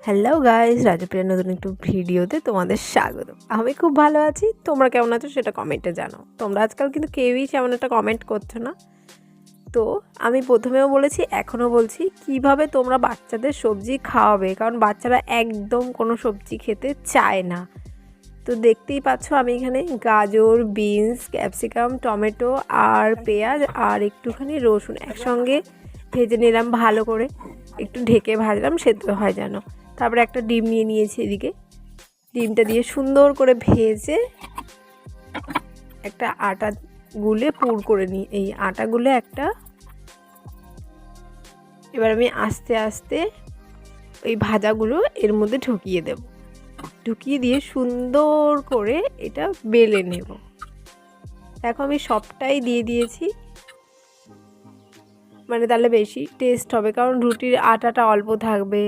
Hello guys, রাজপ্রিয়ার নতুন একটু ভিডিওতে তোমাদের স্বাগত। আমি খুব ভালো আছি, তোমরা কেমন আছো সেটা কমেন্টে জানাও। তোমরা আজকাল কিন্তু কেউই তেমন একটা কমেন্ট করছো না। তো আমি প্রথমেও বলেছি, এখনও বলছি, কিভাবে তোমরা বাচ্চাদের সবজি খাওয়াবে, কারণ বাচ্চারা একদম কোনো সবজি খেতে চায় না। তো দেখতেই পাচ্ছ আমি এখানে গাজর, বিনস, ক্যাপসিকাম, টমেটো আর পেঁয়াজ আর একটুখানি রসুন একসঙ্গে ভেজে নিলাম ভালো করে, একটু ঢেকে ভাজলাম সেদ্ধ হয় যেন। তারপরে একটা ডিম নিয়ে নিয়েছি এদিকে, ডিমটা দিয়ে সুন্দর করে ভেজে একটা আটা গুলে পুর করে নিই। এই আটা গুলে একটা, এবার আমি আস্তে আস্তে ওই ভাজাগুলো এর মধ্যে ঢুকিয়ে দেব, ঢুকিয়ে দিয়ে সুন্দর করে এটা বেলে নেব। দেখো আমি সবটাই দিয়ে দিয়েছি, মানে তাহলে বেশি টেস্ট হবে, কারণ রুটির আটাটা অল্প থাকবে,